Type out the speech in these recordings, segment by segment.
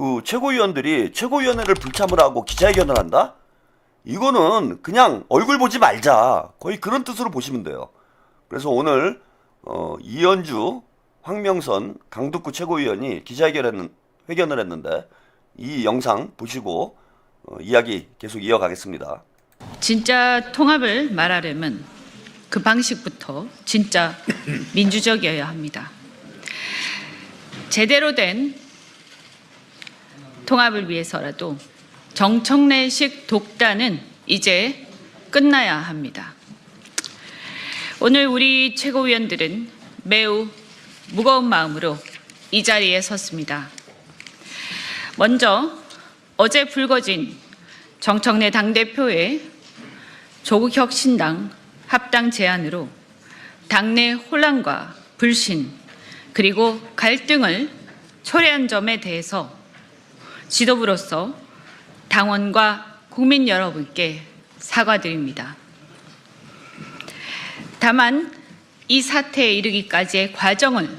그 최고위원들이 최고위원회를 불참을 하고 기자회견을 한다? 이거는 그냥 얼굴 보지 말자. 거의 그런 뜻으로 보시면 돼요. 그래서 오늘 이현주, 황명선, 강덕구 최고위원이 회견을 했는데 이 영상 보시고 이야기 계속 이어가겠습니다. 진짜 통합을 말하려면 그 방식부터 진짜 민주적이어야 합니다. 제대로 된 통합을 위해서라도 정청래식 독단은 이제 끝나야 합니다. 오늘 우리 최고위원들은 매우 무거운 마음으로 이 자리에 섰습니다. 먼저 어제 불거진 정청래 당대표의 조국혁신당 합당 제안으로 당내 혼란과 불신 그리고 갈등을 초래한 점에 대해서 지도부로서 당원과 국민 여러분께 사과드립니다. 다만 이 사태에 이르기까지의 과정을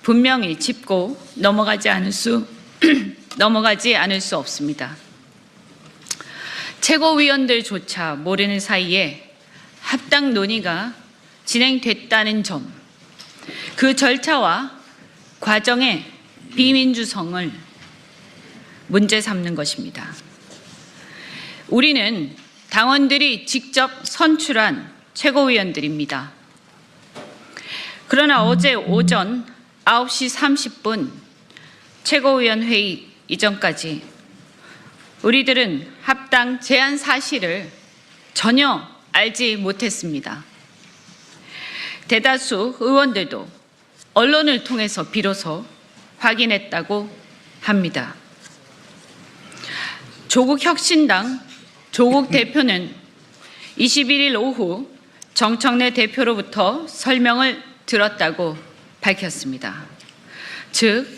분명히 짚고 넘어가지 않을 수 없습니다. 최고위원들조차 모르는 사이에 합당 논의가 진행됐다는 점, 그 절차와 과정의 비민주성을 문제 삼는 것입니다. 우리는 당원들이 직접 선출한 최고위원들입니다. 그러나 어제 오전 9시 30분 최고위원 회의 이전까지 우리들은 합당 제안 사실을 전혀 알지 못했습니다. 대다수 의원들도 언론을 통해서 비로소 확인했다고 합니다. 조국혁신당 조국 대표는 21일 오후 정청래 대표로부터 설명을 들었다고 밝혔습니다. 즉,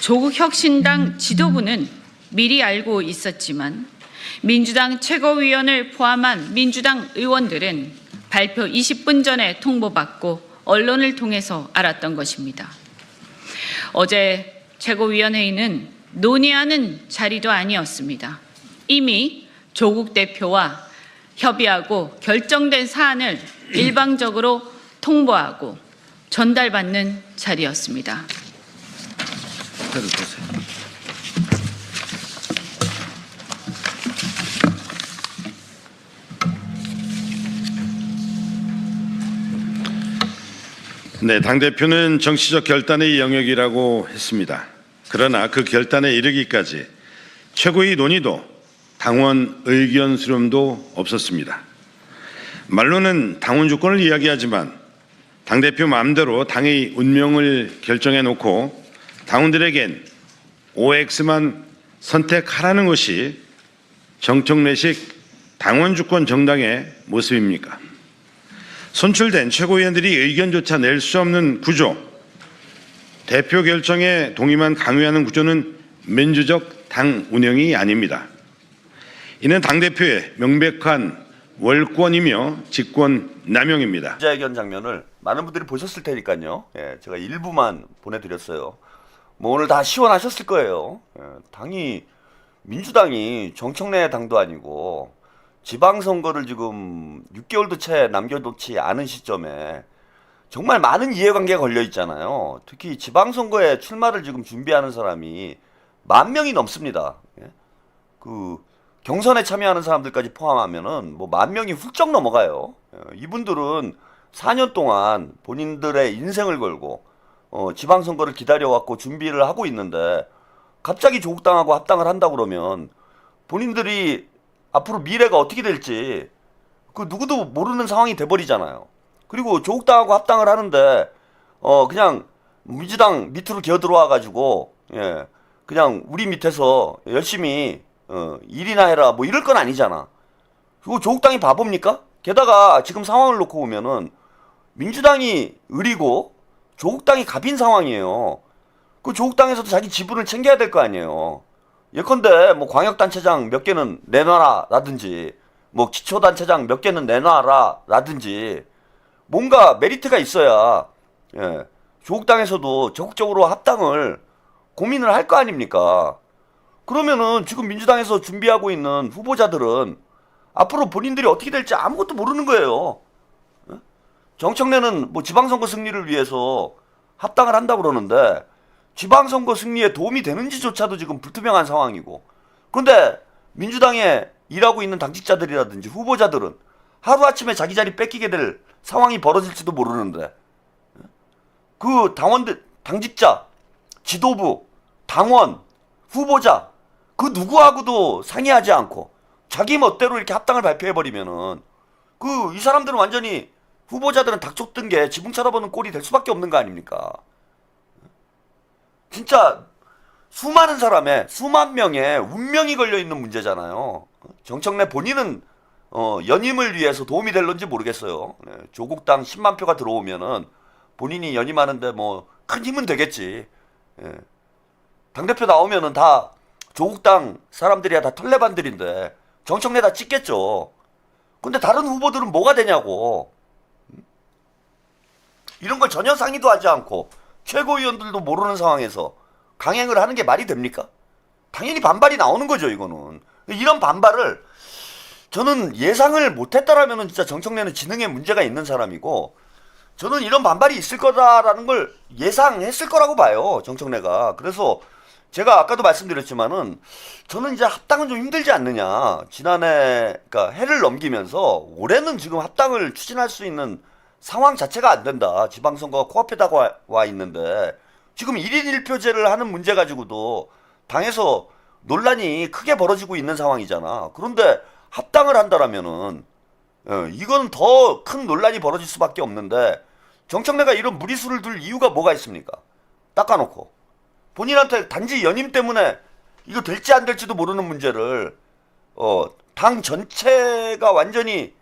조국혁신당 지도부는 미리 알고 있었지만 민주당 최고위원을 포함한 민주당 의원들은 발표 20분 전에 통보받고 언론을 통해서 알았던 것입니다. 어제 최고위원회의는 논의하는 자리도 아니었습니다. 이미 조국 대표와 협의하고 결정된 사안을 일방적으로 통보하고 전달받는 자리였습니다. 네, 당대표는 정치적 결단의 영역이라고 했습니다. 그러나 그 결단에 이르기까지 최고위 논의도 당원 의견 수렴도 없었습니다. 말로는 당원 주권을 이야기하지만 당대표 마음대로 당의 운명을 결정해 놓고 당원들에겐 OX만 선택하라는 것이 정청래식 당원 주권 정당의 모습입니까? 선출된 최고위원들이 의견조차 낼 수 없는 구조, 대표 결정에 동의만 강요하는 구조는 민주적 당 운영이 아닙니다. 이는 당대표의 명백한 월권이며 직권 남용입니다. 기자회견 장면을 많은 분들이 보셨을 테니까요. 제가 일부만 보내드렸어요. 뭐 오늘 다 시원하셨을 거예요. 당이 민주당이 정청래 당도 아니고 지방선거를 지금 6개월도 채 남겨놓지 않은 시점에 정말 많은 이해관계가 걸려 있잖아요. 특히 지방선거에 출마를 지금 준비하는 사람이 10,000명이 넘습니다. 그 경선에 참여하는 사람들까지 포함하면은 뭐 10,000명이 훌쩍 넘어가요. 이분들은 4년 동안 본인들의 인생을 걸고 지방선거를 기다려왔고 준비를 하고 있는데 갑자기 조국당하고 합당을 한다고 그러면 본인들이 앞으로 미래가 어떻게 될지 그 누구도 모르는 상황이 돼버리잖아요. 그리고 조국당하고 합당을 하는데 그냥 민주당 밑으로 기어 들어와 가지고 그냥 우리 밑에서 열심히 일이나 해라 뭐 이럴 건 아니잖아. 그리고 조국당이 바보입니까? 게다가 지금 상황을 놓고 보면은 민주당이 을이고 조국당이 갑인 상황이에요. 그 조국당에서도 자기 지분을 챙겨야 될 거 아니에요. 예컨대 뭐 광역단체장 몇 개는 내놔라 라든지 뭐 기초단체장 몇 개는 내놔라 라든지 뭔가 메리트가 있어야 조국당에서도 적극적으로 합당을 고민을 할 거 아닙니까? 그러면은 지금 민주당에서 준비하고 있는 후보자들은 앞으로 본인들이 어떻게 될지 아무것도 모르는 거예요. 정청래는 뭐 지방선거 승리를 위해서 합당을 한다고 그러는데 지방선거 승리에 도움이 되는지조차도 지금 불투명한 상황이고, 그런데 민주당에 일하고 있는 당직자들이라든지 후보자들은 하루아침에 자기 자리 뺏기게 될 상황이 벌어질지도 모르는데 그 당원들, 당직자, 지도부, 당원, 후보자 그 누구하고도 상의하지 않고 자기 멋대로 이렇게 합당을 발표해버리면은 그 이 사람들은 완전히, 후보자들은 닥쳐 뜬 게 지붕 쳐다보는 꼴이 될 수밖에 없는 거 아닙니까? 진짜 수많은 사람의, 수만 명의 운명이 걸려있는 문제잖아요. 정청래 본인은 연임을 위해서 도움이 될런지 모르겠어요. 네, 조국당 10만 표가 들어오면은 본인이 연임하는데 뭐 큰 힘은 되겠지. 예. 당대표 나오면은 다 조국당 사람들이야 다 털레반들인데 정청래 다 찍겠죠. 근데 다른 후보들은 뭐가 되냐고. 이런 걸 전혀 상의도 하지 않고 최고위원들도 모르는 상황에서 강행을 하는 게 말이 됩니까? 당연히 반발이 나오는 거죠, 이거는. 이런 반발을 저는 예상을 못했다라면 진짜 정청래는 지능에 문제가 있는 사람이고, 저는 이런 반발이 있을 거다라는 걸 예상했을 거라고 봐요, 정청래가. 그래서 제가 아까도 말씀드렸지만은 저는 이제 합당은 좀 힘들지 않느냐. 지난해, 그러니까 해를 넘기면서 올해는 지금 합당을 추진할 수 있는 상황 자체가 안 된다. 지방선거가 코앞에 다가와 있는데 지금 1인 1표제를 하는 문제 가지고도 당에서 논란이 크게 벌어지고 있는 상황이잖아. 그런데 합당을 한다라면은 이건 더 큰 논란이 벌어질 수밖에 없는데 정청래가 이런 무리수를 둘 이유가 뭐가 있습니까? 닦아놓고 본인한테 단지 연임 때문에 이거 될지 안 될지도 모르는 문제를 당 전체가 완전히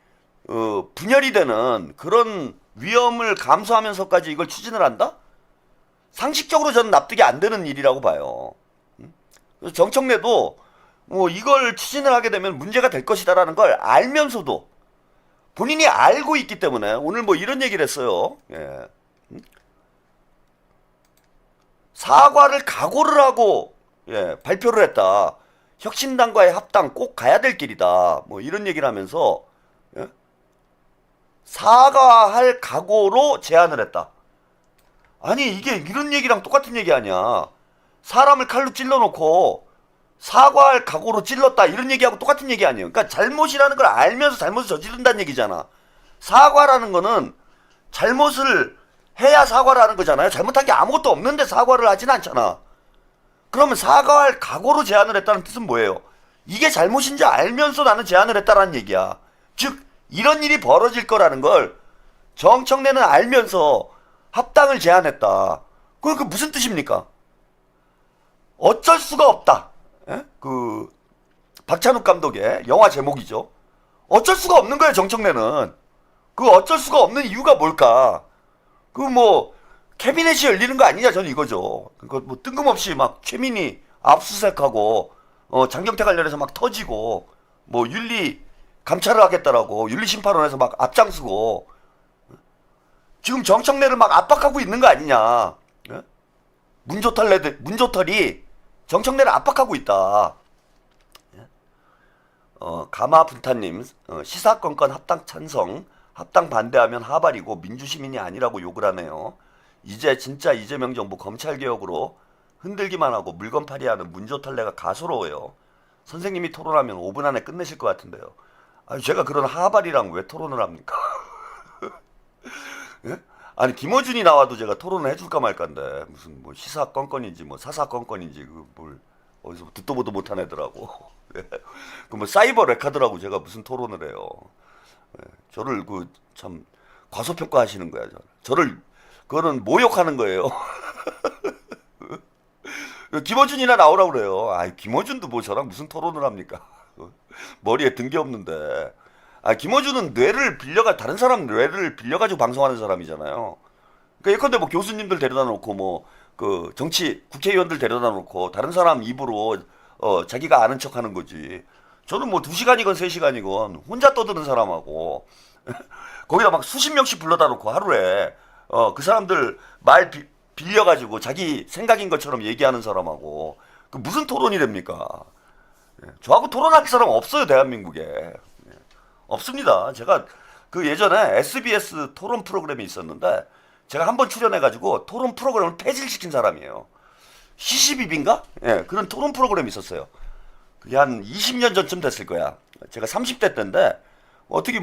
분열이 되는 그런 위험을 감수하면서까지 이걸 추진을 한다? 상식적으로 저는 납득이 안 되는 일이라고 봐요. 그래서 정청래도 뭐 이걸 추진을 하게 되면 문제가 될 것이다라는 걸 알면서도 본인이 알고 있기 때문에 오늘 뭐 이런 얘기를 했어요. 예. 사과를 각오를 하고 발표를 했다. 혁신당과의 합당 꼭 가야 될 길이다. 뭐 이런 얘기를 하면서 사과할 각오로 제안을 했다. 아니 이게 이런 얘기랑 똑같은 얘기 아니야. 사람을 칼로 찔러놓고 사과할 각오로 찔렀다 이런 얘기하고 똑같은 얘기 아니에요. 그러니까 잘못이라는 걸 알면서 잘못을 저지른다는 얘기잖아. 사과라는 거는 잘못을 해야 사과를 하는 거잖아요. 잘못한 게 아무것도 없는데 사과를 하진 않잖아. 그러면 사과할 각오로 제안을 했다는 뜻은 뭐예요? 이게 잘못인지 알면서 나는 제안을 했다라는 얘기야. 즉 이런 일이 벌어질 거라는 걸 정청래는 알면서 합당을 제안했다. 그게 무슨 뜻입니까? 어쩔 수가 없다. 예? 그 박찬욱 감독의 영화 제목이죠. 어쩔 수가 없는 거예요, 정청래는. 그 어쩔 수가 없는 이유가 뭘까? 그 뭐 캐비넷이 열리는 거 아니냐, 저는 이거죠. 그 뭐 뜬금없이 막 최민희 압수수색하고 장경태 관련해서 막 터지고 뭐 윤리 감찰을 하겠다라고 윤리심판원에서 막 앞장서고 지금 정청래를 막 압박하고 있는 거 아니냐. 예? 문조털이 정청래를 압박하고 있다. 예? 가마분타님 시사건건 합당 찬성, 합당 반대하면 하발이고 민주시민이 아니라고 욕을 하네요. 이제 진짜 이재명 정부 검찰개혁으로 흔들기만 하고 물건팔이하는 문조털레가 가소로워요. 선생님이 토론하면 5분 안에 끝내실 것 같은데요. 아니 제가 그런 하발이랑 왜 토론을 합니까? 예? 아니 김어준이 나와도 제가 토론을 해줄까 말까인데 무슨 뭐 시사건건인지 뭐 사사건건인지 그 뭘 어디서 듣도 보도 못한 애들하고 그 뭐 사이버 레카드라고 제가 무슨 토론을 해요. 예, 저를 그 참 과소평가하시는 거야. 저를 그거는 모욕하는 거예요. 김어준이나 나오라고 그래요. 아 김어준도 뭐 저랑 무슨 토론을 합니까? 머리에 든 게 없는데. 아 김어준은 다른 사람 뇌를 빌려가지고 방송하는 사람이잖아요. 그러니까 예컨대 뭐 교수님들 데려다 놓고 뭐 그 정치 국회의원들 데려다 놓고 다른 사람 입으로 자기가 아는 척하는 거지. 저는 뭐 2시간이건 3시간이건 혼자 떠드는 사람하고 거기다 막 수십 명씩 불러다 놓고 하루에 그 사람들 말 빌려가지고 자기 생각인 것처럼 얘기하는 사람하고 그 무슨 토론이 됩니까? 예, 저하고 토론할 사람 없어요, 대한민국에. 예, 없습니다. 제가 그 예전에 SBS 토론 프로그램이 있었는데 제가 한번 출연해가지고 토론 프로그램을 폐지시킨 사람이에요. 시시비비인가? 예, 그런 토론 프로그램이 있었어요. 그게 한 20년 전쯤 됐을 거야. 제가 30대 때인데 어떻게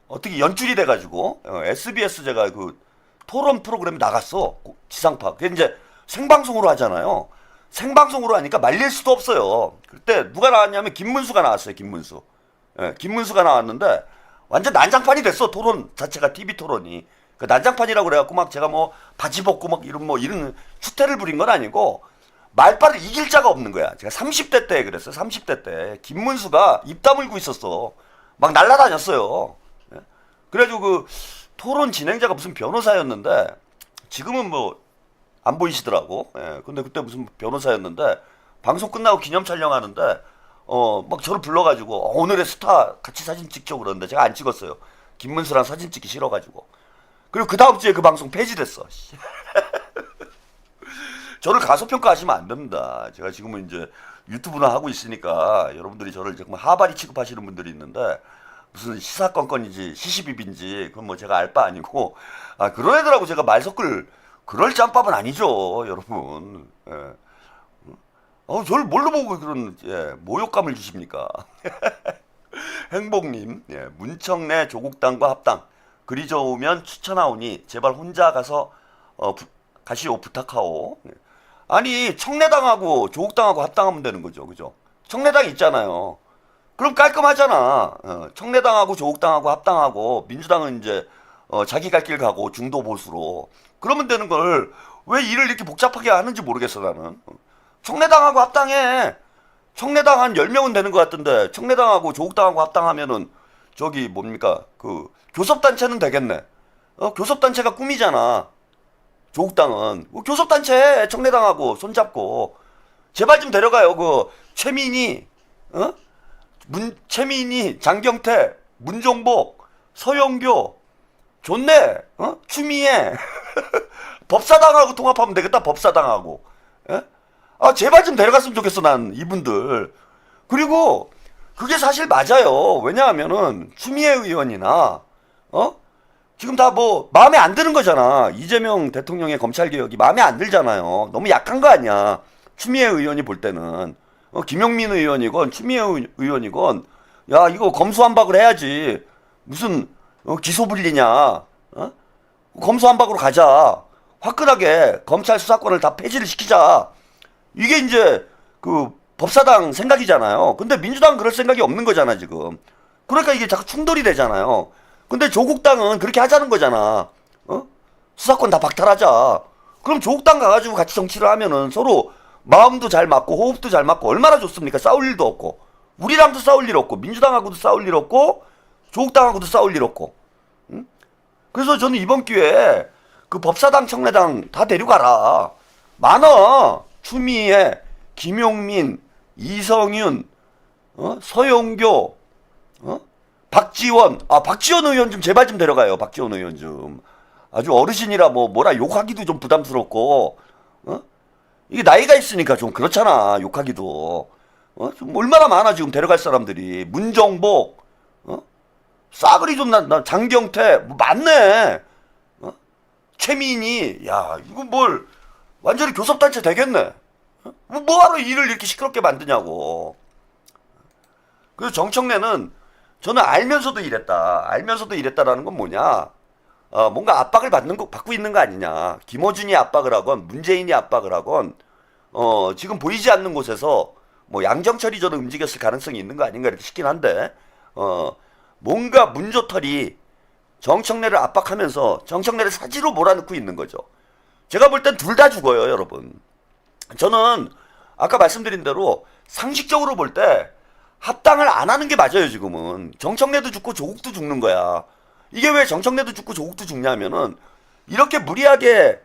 어떻게 연출이 돼가지고 SBS 제가 그 토론 프로그램에 나갔어. 지상파. 그게 이제 생방송으로 하잖아요. 생방송으로 하니까 말릴 수도 없어요. 그때 누가 나왔냐면 김문수가 나왔어요. 김문수. 예, 김문수가 나왔는데 완전 난장판이 됐어. 토론 자체가 TV 토론이. 그 난장판이라고 그래갖고 막 제가 뭐 바지 벗고 막 이런 추태를 부린 건 아니고 말빨을 이길 자가 없는 거야. 제가 30대 때 그랬어요. 30대 때 김문수가 입 다물고 있었어. 막 날라다녔어요. 예? 그래가지고 그 토론 진행자가 무슨 변호사였는데 지금은 뭐 안 보이시더라고. 예. 근데 그때 무슨 변호사였는데 방송 끝나고 기념 촬영하는데 막 저를 불러가지고 오늘의 스타 같이 사진 찍죠 그러는데 제가 안 찍었어요. 김문수랑 사진 찍기 싫어가지고. 그리고 그 다음 주에 그 방송 폐지됐어. 저를 가소평가하시면 안 됩니다. 제가 지금은 이제 유튜브나 하고 있으니까 여러분들이 저를 정말 하바리 취급하시는 분들이 있는데 무슨 시사건건인지 시시비비인지 그건 뭐 제가 알 바 아니고 그런 애들하고 제가 말 섞을 그럴 짬밥은 아니죠, 여러분. 예. 저를 뭘로 보고 그런 모욕감을 주십니까? 행복님, 예, 문청래 조국당과 합당 그리 좋으면 추천하오니 제발 혼자 가서 가시오 부탁하오. 예. 아니 청래당하고 조국당하고 합당하면 되는 거죠, 그죠? 청래당 있잖아요. 그럼 깔끔하잖아. 청래당하고 조국당하고 합당하고 민주당은 이제 자기 갈 길 가고 중도 보수로 그러면 되는 걸 왜 일을 이렇게 복잡하게 하는지 모르겠어 나는. 청래당하고 합당해. 청래당 한 10명은 되는 것 같던데 청래당하고 조국당하고 합당하면은 저기 뭡니까 그 교섭단체는 되겠네. 교섭단체가 꿈이잖아. 조국당은 교섭단체 청래당하고 손잡고 제발 좀 데려가요. 그 최민희 최민희 장경태 문종복 서영교 좋네. 추미애 법사당하고 통합하면 되겠다. 법사당하고. 예? 제발 좀 데려갔으면 좋겠어 난 이분들. 그리고 그게 사실 맞아요. 왜냐하면은 추미애 의원이나 지금 다 뭐 마음에 안 드는 거잖아. 이재명 대통령의 검찰개혁이 마음에 안 들잖아요. 너무 약한 거 아니야. 추미애 의원이 볼 때는 김용민 의원이건 추미애 의원이건 야 이거 검수완박을 해야지. 무슨 기소불리냐. 검수완박으로 가자. 화끈하게 검찰 수사권을 다 폐지를 시키자. 이게 이제 그 법사당 생각이잖아요. 근데 민주당은 그럴 생각이 없는 거잖아 지금. 그러니까 이게 자꾸 충돌이 되잖아요. 근데 조국당은 그렇게 하자는 거잖아. 수사권 다 박탈하자. 그럼 조국당 가가지고 같이 정치를 하면은 서로 마음도 잘 맞고 호흡도 잘 맞고 얼마나 좋습니까? 싸울 일도 없고 우리랑도 싸울 일 없고 민주당하고도 싸울 일 없고 조국당하고도 싸울 일 없고. 응? 그래서 저는 이번 기회에 그 법사당 청래당 다 데려가라. 많아. 추미애, 김용민, 이성윤, 서영교, 박지원. 박지원 의원 좀 제발 좀 데려가요. 박지원 의원 좀. 아주 어르신이라 뭐라 욕하기도 좀 부담스럽고, 이게 나이가 있으니까 좀 그렇잖아. 욕하기도. 좀 얼마나 많아 지금 데려갈 사람들이. 문정복, 싸그리 좀 장경태, 뭐 많네. 최민희, 야 이거 뭘 완전히 교섭단체 되겠네. 뭐하러 일을 이렇게 시끄럽게 만드냐고. 그래서 정청래는 저는 알면서도 이랬다라는 건 뭐냐. 뭔가 압박을 받고 있는 거 아니냐. 김어준이 압박을 하건 문재인이 압박을 하건 지금 보이지 않는 곳에서 뭐 양정철이 저는 움직였을 가능성이 있는 거 아닌가 이렇게 싶긴 한데 뭔가 문조털이 정청래를 압박하면서 정청래를 사지로 몰아넣고 있는 거죠. 제가 볼 땐 둘 다 죽어요, 여러분. 저는 아까 말씀드린 대로 상식적으로 볼 때 합당을 안 하는 게 맞아요, 지금은. 정청래도 죽고 조국도 죽는 거야. 이게 왜 정청래도 죽고 조국도 죽냐면은 이렇게 무리하게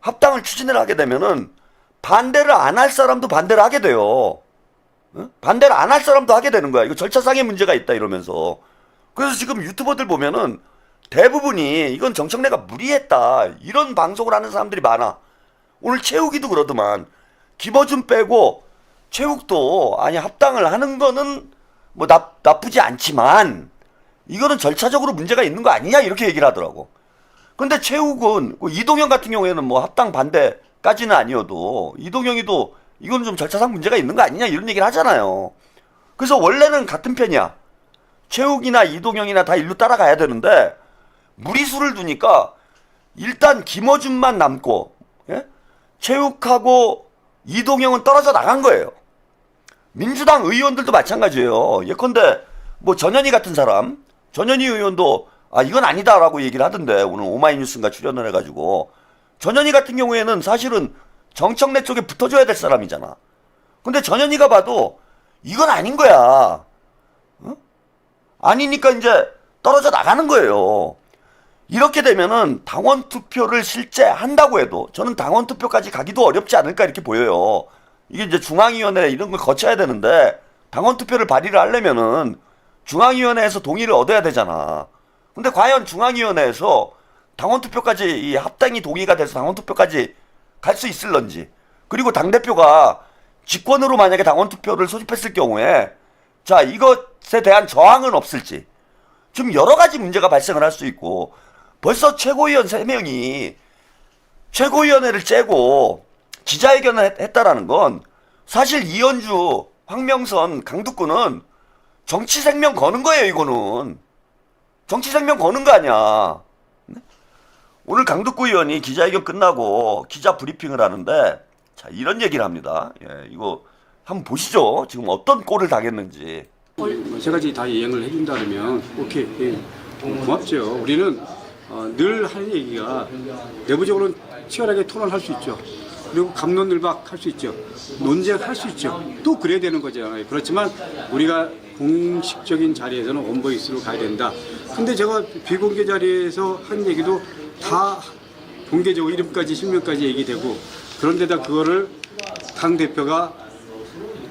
합당을 추진을 하게 되면은 반대를 안 할 사람도 반대를 하게 돼요. 반대를 안 할 사람도 하게 되는 거야. 이거 절차상의 문제가 있다 이러면서. 그래서 지금 유튜버들 보면은 대부분이 이건 정청래가 무리했다 이런 방송을 하는 사람들이 많아. 오늘 채우기도 그러더만 김어준 빼고 최욱도 아니 합당을 하는 거는 뭐 나쁘지 않지만 이거는 절차적으로 문제가 있는 거 아니냐 이렇게 얘기를 하더라고. 근데 최욱은 이동영 같은 경우에는 뭐 합당 반대까지는 아니어도 이동영이도 이거는 좀 절차상 문제가 있는 거 아니냐 이런 얘기를 하잖아요. 그래서 원래는 같은 편이야. 최욱이나 이동영이나 다 일로 따라가야 되는데 무리수를 두니까 일단 김어준만 남고, 예? 최욱하고 이동영은 떨어져 나간 거예요. 민주당 의원들도 마찬가지예요. 예컨대 뭐 전현희 같은 사람, 전현희 의원도 이건 아니다라고 얘기를 하던데 오늘 오마이뉴스인가 출연을 해가지고 전현희 같은 경우에는 사실은 정청래 쪽에 붙어줘야 될 사람이잖아. 근데 전현희가 봐도 이건 아닌 거야. 어? 아니니까 이제 떨어져 나가는 거예요. 이렇게 되면은 당원 투표를 실제 한다고 해도 저는 당원 투표까지 가기도 어렵지 않을까 이렇게 보여요. 이게 이제 중앙위원회 이런 걸 거쳐야 되는데 당원 투표를 발의를 하려면은 중앙위원회에서 동의를 얻어야 되잖아. 근데 과연 중앙위원회에서 당원 투표까지 이 합당이 동의가 돼서 당원 투표까지 갈 수 있을런지, 그리고 당대표가 직권으로 만약에 당원 투표를 소집했을 경우에 자 이것에 대한 저항은 없을지, 좀 여러 가지 문제가 발생을 할 수 있고, 벌써 최고위원 3명이 최고위원회를 째고 기자회견을 했다라는 건 사실 이현주, 황명선, 강두구는 정치 생명 거는 거예요. 이거는 정치 생명 거는 거 아니야. 오늘 강두구 의원이 기자회견 끝나고 기자 브리핑을 하는데 자 이런 얘기를 합니다. 예, 이거 한번 보시죠. 지금 어떤 꼴을 당했는지. 세 가지 다 이행을 해준다면 오케이, 예, 고맙죠. 우리는 늘 하는 얘기가 내부적으로 치열하게 토론할 수 있죠. 그리고 갑론을박 할 수 있죠. 논쟁할 수 있죠. 또 그래야 되는 거잖아요. 그렇지만 우리가 공식적인 자리에서는 원보이스로 가야 된다. 근데 제가 비공개 자리에서 한 얘기도 다 공개적으로 이름까지 실명까지 얘기되고, 그런데다 그거를 당대표가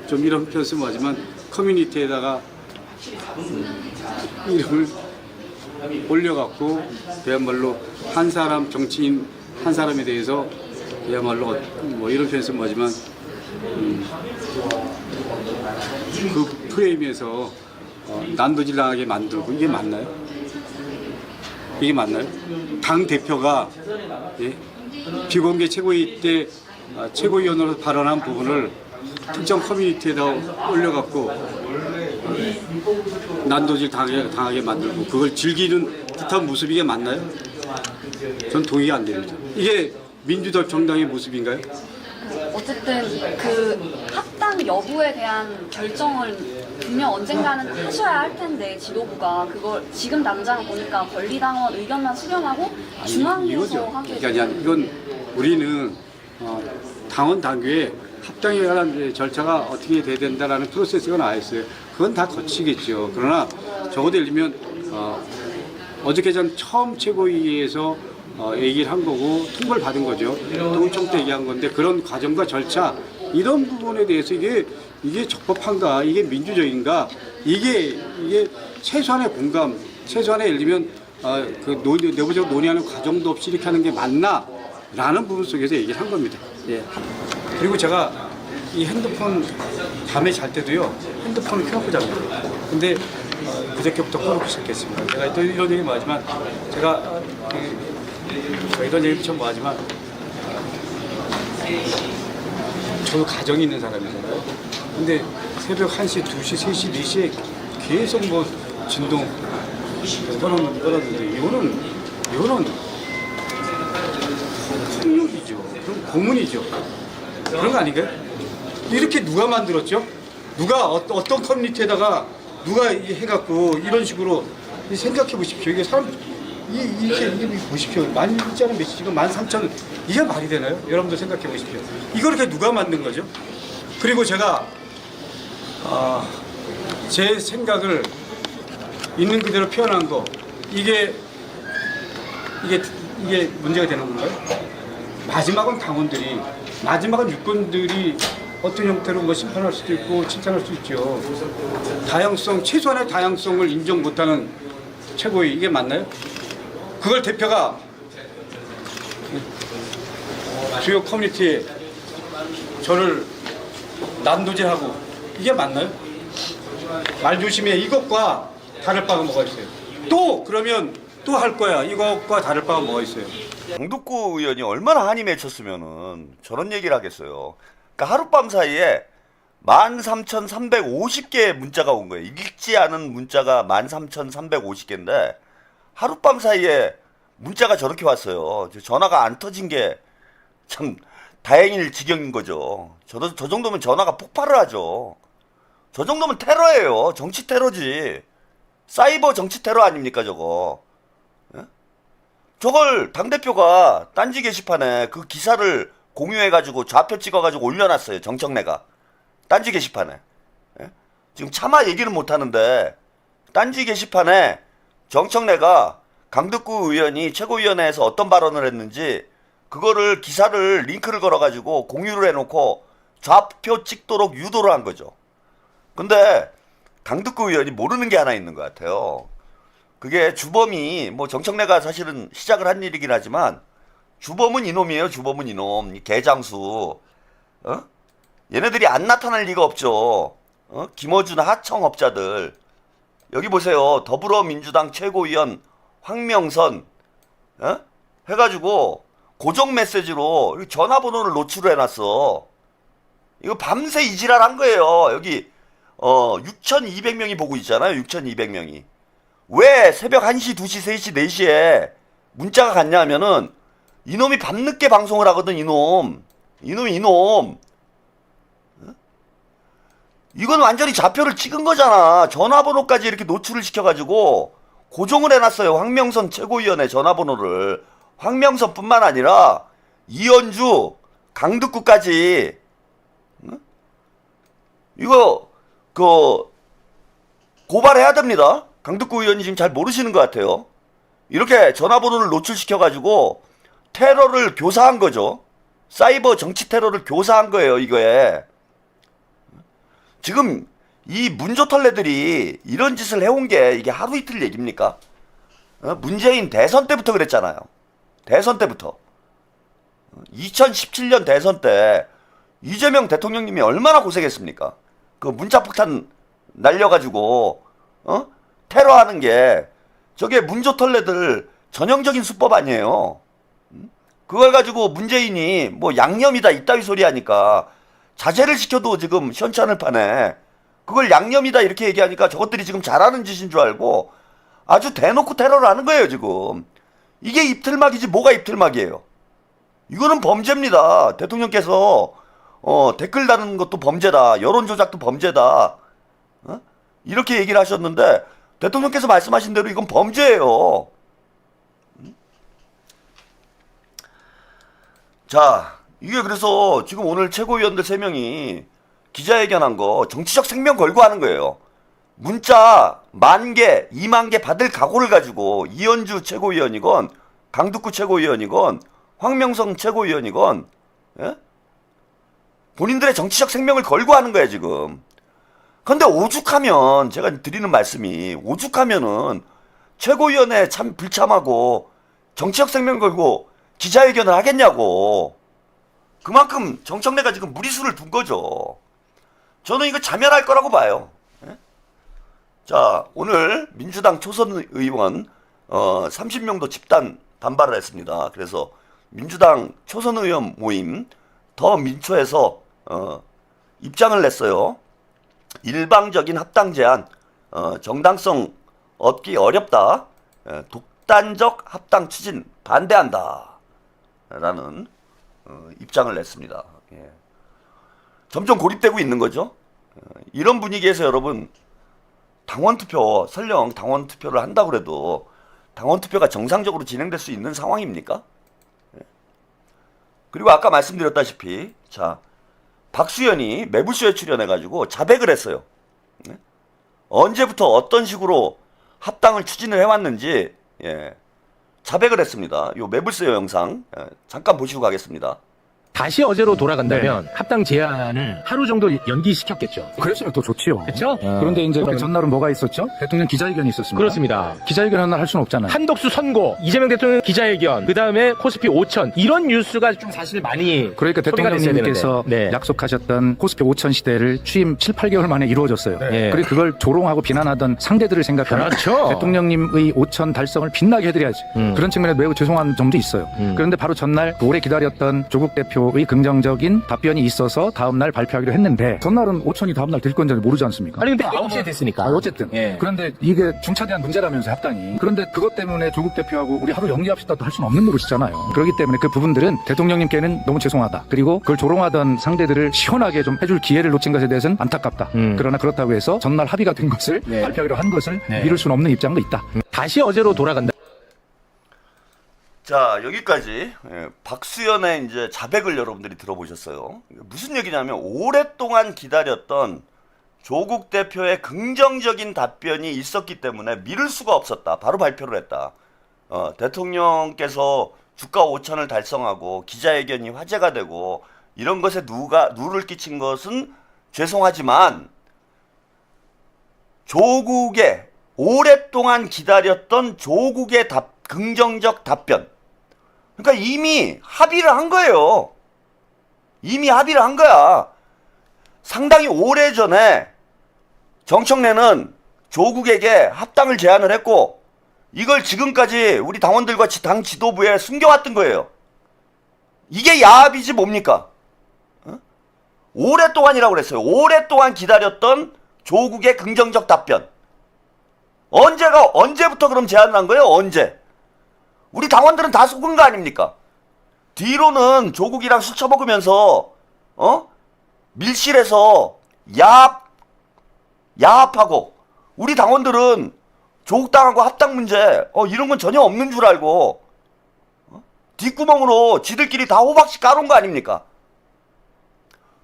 좀 이런 표현 쓰면 커뮤니티에다가 이름을 올려갖고 그야말로 한 사람 정치인 한 사람에 대해서 그야말로 뭐 이런 표현 쓰면 그 프레임에서 난도질당하게 만들고, 이게 맞나요? 이게 맞나요? 당 대표가 예? 비공개 최고위 때 최고위원으로 발언한 부분을 특정 커뮤니티에다 올려갖고 난도질 당하게 만들고 그걸 즐기는 듯한 모습이 이게 맞나요? 전 동의가 안 됩니다. 이게 민주당 정당의 모습인가요? 어쨌든 그 합당 여부에 대한 결정을 분명 언젠가는 하셔야 할 텐데 지도부가 그걸 지금 당장 보니까 권리당원 의견만 수렴하고 중앙위에서 하게 그러니까 이건 우리는 당원 당규에 합당에 관한 절차가 어떻게 돼야 된다라는 프로세스가 나와 있어요. 그건 다 거치겠죠. 그러나 적어도 예를 들면 어저께 전 처음 최고위에서 얘기를 한 거고 통보를 받은 거죠. 동의청 때 얘기한 건데 그런 과정과 절차 이런 부분에 대해서 이게 적법한가, 이게 민주적인가, 이게 최소한의 공감, 최소한의 예를 들면 내부적으로 논의하는 과정도 없이 이렇게 하는 게 맞나라는 부분 속에서 얘기를 한 겁니다. 예. 그리고 제가 이 핸드폰 밤에 잘 때도요 핸드폰을 켜놓고 잡니다. 근데 그저께부터 꺼놓고 시작했습니다. 제가 또 이런 얘기 뭐하지만 제가 이런 얘기 좀 뭐하지만 저도 가정이 있는 사람이잖아요. 근데 새벽 1시, 2시, 3시, 4시에 계속 뭐 진동 끊었는데 이거는 폭력이죠. 그럼 고문이죠. 그런 거 아닌가요? 이렇게 누가 만들었죠? 누가 어떤 커뮤니티에다가 누가 해갖고 이런 식으로 생각해 보십시오. 이게 사람 이게 보십시오. 만자는 몇이 지금 13,000 이게 말이 되나요? 여러분들 생각해 보십시오. 이걸 이렇게 누가 만든 거죠? 그리고 제가 제 생각을 있는 그대로 표현한 거 이게 문제가 되는 건가요? 마지막은 당원들이, 마지막은 유권들이 어떤 형태로 뭐 심판할 수도 있고 칭찬할 수 있죠. 다양성, 최소한의 다양성을 인정 못하는 최고위, 이게 맞나요? 그걸 대표가 주요 커뮤니티에 저를 난도질하고 이게 맞나요? 말 조심해 이것과 다를 바가 뭐가 있어요? 또 그러면 또 할 거야. 이것과 다를 바가 뭐가 있어요? 강덕구 의원이 얼마나 한이 맺혔으면은 저런 얘기를 하겠어요. 그러니까 하룻밤 사이에 13,350개의 문자가 온 거예요. 읽지 않은 문자가 13,350개인데 하룻밤 사이에 문자가 저렇게 왔어요. 전화가 안 터진 게 참 다행일 지경인 거죠. 저 정도면 전화가 폭발을 하죠. 저 정도면 테러예요. 정치 테러지. 사이버 정치 테러 아닙니까 저거. 예? 저걸 당대표가 딴지 게시판에 그 기사를 공유해가지고 좌표 찍어가지고 올려놨어요. 정청래가. 딴지 게시판에. 예? 지금 차마 얘기는 못하는데 딴지 게시판에 정청래가 강덕구 의원이 최고위원회에서 어떤 발언을 했는지 그거를 기사를 링크를 걸어가지고 공유를 해놓고 좌표 찍도록 유도를 한 거죠. 근데 강덕구 의원이 모르는 게 하나 있는 것 같아요. 그게 주범이 뭐 정청래가 사실은 시작을 한 일이긴 하지만 주범은 이놈이에요. 주범은 이놈. 이 개장수. 어? 얘네들이 안 나타날 리가 없죠. 어? 김어준 하청업자들. 여기 보세요. 더불어민주당 최고위원 황명선 어? 해가지고 고정 메시지로 전화번호를 노출을 해놨어. 이거 밤새 이지랄 한 거예요. 여기 6,200명이 보고 있잖아요. 6,200명이. 왜 새벽 1시, 2시, 3시, 4시에 문자가 갔냐 하면은 이놈이 밤늦게 방송을 하거든. 이놈. 이건 완전히 좌표를 찍은 거잖아. 전화번호까지 이렇게 노출을 시켜가지고 고정을 해놨어요. 황명선 최고위원의 전화번호를. 황명선뿐만 아니라 이현주, 강덕구까지. 이거 고발해야 됩니다. 강덕구 의원이 지금 잘 모르시는 것 같아요. 이렇게 전화번호를 노출시켜가지고 테러를 교사한 거죠. 사이버 정치 테러를 교사한 거예요. 이거에. 지금 이 문조털레들이 이런 짓을 해온 게 이게 하루 이틀 얘기입니까? 문재인 대선 때부터 그랬잖아요. 대선 때부터. 2017년 대선 때 이재명 대통령님이 얼마나 고생했습니까? 그 문자폭탄 날려가지고 테러하는 게 저게 문조털레들 전형적인 수법 아니에요. 그걸 가지고 문재인이 뭐 양념이다 이따위 소리 하니까 자제를 시켜도 지금 시원찮을 판에 그걸 양념이다 이렇게 얘기하니까 저것들이 지금 잘하는 짓인 줄 알고 아주 대놓고 테러를 하는 거예요 지금. 이게 입틀막이지 뭐가 입틀막이에요. 이거는 범죄입니다. 대통령께서 댓글 다는 것도 범죄다. 여론 조작도 범죄다. 이렇게 얘기를 하셨는데 대통령께서 말씀하신 대로 이건 범죄예요. 자, 이게 그래서 지금 오늘 최고위원들 3명이 기자회견한 거 정치적 생명 걸고 하는 거예요. 문자 10,000개, 20,000개 받을 각오를 가지고 이현주 최고위원이건 강덕구 최고위원이건 황명성 최고위원이건 예? 본인들의 정치적 생명을 걸고 하는 거예요 지금. 근데 오죽하면 제가 드리는 말씀이 오죽하면은 최고위원회 참 불참하고 정치적 생명 걸고 기자회견을 하겠냐고. 그만큼 정청래가 지금 무리수를 둔 거죠. 저는 이거 자멸할 거라고 봐요. 예? 자, 오늘 민주당 초선 의원 30명도 집단 반발을 했습니다. 그래서 민주당 초선 의원 모임 더 민초에서 입장을 냈어요. 일방적인 합당 제안 정당성 얻기 어렵다. 독단적 합당 추진 반대한다. 라는 입장을 냈습니다. 예. 점점 고립되고 있는 거죠. 이런 분위기에서 여러분 당원투표 설령 당원투표를 한다고 해도 당원투표가 정상적으로 진행될 수 있는 상황입니까? 예. 그리고 아까 말씀드렸다시피 자 박수현이 매불쇼에 출연해가지고 자백을 했어요. 예. 언제부터 어떤 식으로 합당을 추진을 해왔는지 예. 자백을 했습니다. 요 매불쇼 영상 잠깐 보시고 가겠습니다. 다시 어제로 돌아간다면 합당 제안을 하루 정도 연기시켰겠죠. 그랬으면 더 좋지요. 그렇죠? 그런데 이제 그 전날은 뭐가 있었죠? 대통령 기자회견이 있었습니다. 그렇습니다. 기자회견 한 날 할 수는 없잖아요. 한덕수 선고, 이재명 대통령 기자회견, 그 다음에 코스피 5천 이런 뉴스가 좀 사실 많이 그러니까 소비가 됐어야 대통령님께서 되는데. 네. 약속하셨던 코스피 5천 시대를 취임 7, 8개월 만에 이루어졌어요. 네. 그리고 그걸 조롱하고 비난하던 상대들을 생각하면 그렇죠. 대통령님의 5천 달성을 빛나게 해드려야지. 그런 측면에서 매우 죄송한 점도 있어요. 그런데 바로 전날 오래 기다렸던 조국 대표의 긍정적인 답변이 있어서 다음날 발표하기로 했는데 전날은 5천이 다음날 될 건지 모르지 않습니까? 아니 근데 9시에 됐으니까. 어쨌든 예. 그런데 이게 중차대한 문제라면서 합당이. 그런데 그것 때문에 조국 대표하고 우리 하루 연기합시다도 할 수는 없는 노릇이잖아요. 그렇기 때문에 그 부분들은 대통령님께는 너무 죄송하다. 그리고 그걸 조롱하던 상대들을 시원하게 좀 해줄 기회를 놓친 것에 대해서는 안타깝다. 그러나 그렇다고 해서 전날 합의가 된 것을 네. 발표하기로 한 것을 네. 미룰 수는 없는 입장도 있다. 다시 어제로 돌아간다. 자, 여기까지 박수연의 이제 자백을 여러분들이 들어보셨어요. 무슨 얘기냐면 오랫동안 기다렸던 조국 대표의 긍정적인 답변이 있었기 때문에 미룰 수가 없었다. 바로 발표를 했다. 대통령께서 주가 5천을 달성하고 기자회견이 화제가 되고 이런 것에 누를 끼친 것은 죄송하지만 조국의 오랫동안 기다렸던 조국의 긍정적 답변. 그러니까 이미 합의를 한 거예요. 이미 합의를 한 거야. 상당히 오래전에 정청래는 조국에게 합당을 제안을 했고 이걸 지금까지 우리 당원들과 당 지도부에 숨겨왔던 거예요. 이게 야합이지 뭡니까? 오랫동안이라고 그랬어요. 오랫동안 기다렸던 조국의 긍정적 답변. 언제부터 그럼 제안을 한 거예요? 언제? 우리 당원들은 다 속은 거 아닙니까? 뒤로는 조국이랑 술 처먹으면서 밀실에서 야합하고 우리 당원들은 조국당하고 합당 문제 이런 건 전혀 없는 줄 알고 뒷구멍으로 지들끼리 다 호박씨 까놓은 거 아닙니까?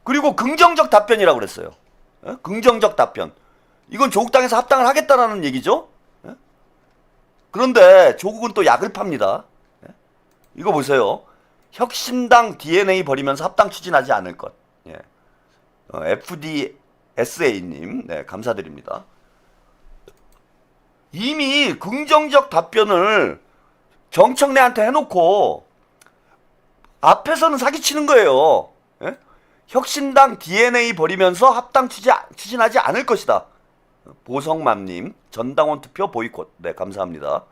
그리고 긍정적 답변이라고 그랬어요. 긍정적 답변. 이건 조국당에서 합당을 하겠다라는 얘기죠. 그런데 조국은 또 약을 팝니다. 이거 보세요. 혁신당 DNA 버리면서 합당 추진하지 않을 것. FDSA님, 네, 감사드립니다. 이미 긍정적 답변을 정청래한테 해놓고 앞에서는 사기치는 거예요. 혁신당 DNA 버리면서 합당 추진하지 않을 것이다. 보성맘님, 전당원 투표 보이콧. 네, 감사합니다.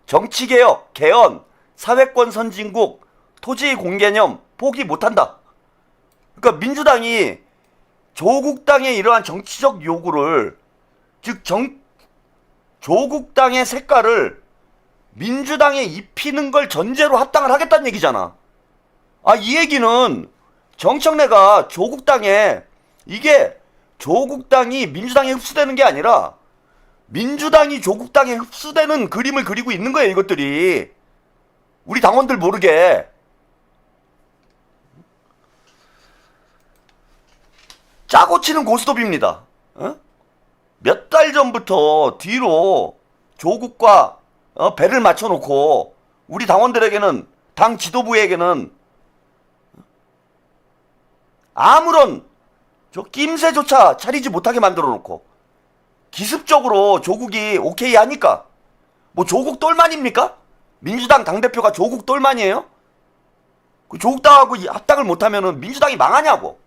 정치개혁, 개헌, 사회권 선진국, 토지 공개념 포기 못한다. 그러니까 민주당이 조국당의 이러한 정치적 요구를, 즉 조국당의 색깔을 민주당에 입히는 걸 전제로 합당을 하겠다는 얘기잖아. 이 얘기는 정청래가 이게 조국당이 민주당에 흡수되는 게 아니라 민주당이 조국당에 흡수되는 그림을 그리고 있는 거예요, 이것들이. 우리 당원들 모르게. 짜고 치는 고스톱입니다. 몇 달 전부터 뒤로 조국과 배를 맞춰놓고 우리 당원들에게는, 당 지도부에게는 아무런 낌새조차 차리지 못하게 만들어 놓고 기습적으로 조국이 오케이 하니까 뭐 조국 똘만입니까? 민주당 당대표가 조국 똘만이에요? 그 조국당하고 합당을 못하면은 민주당이 망하냐고.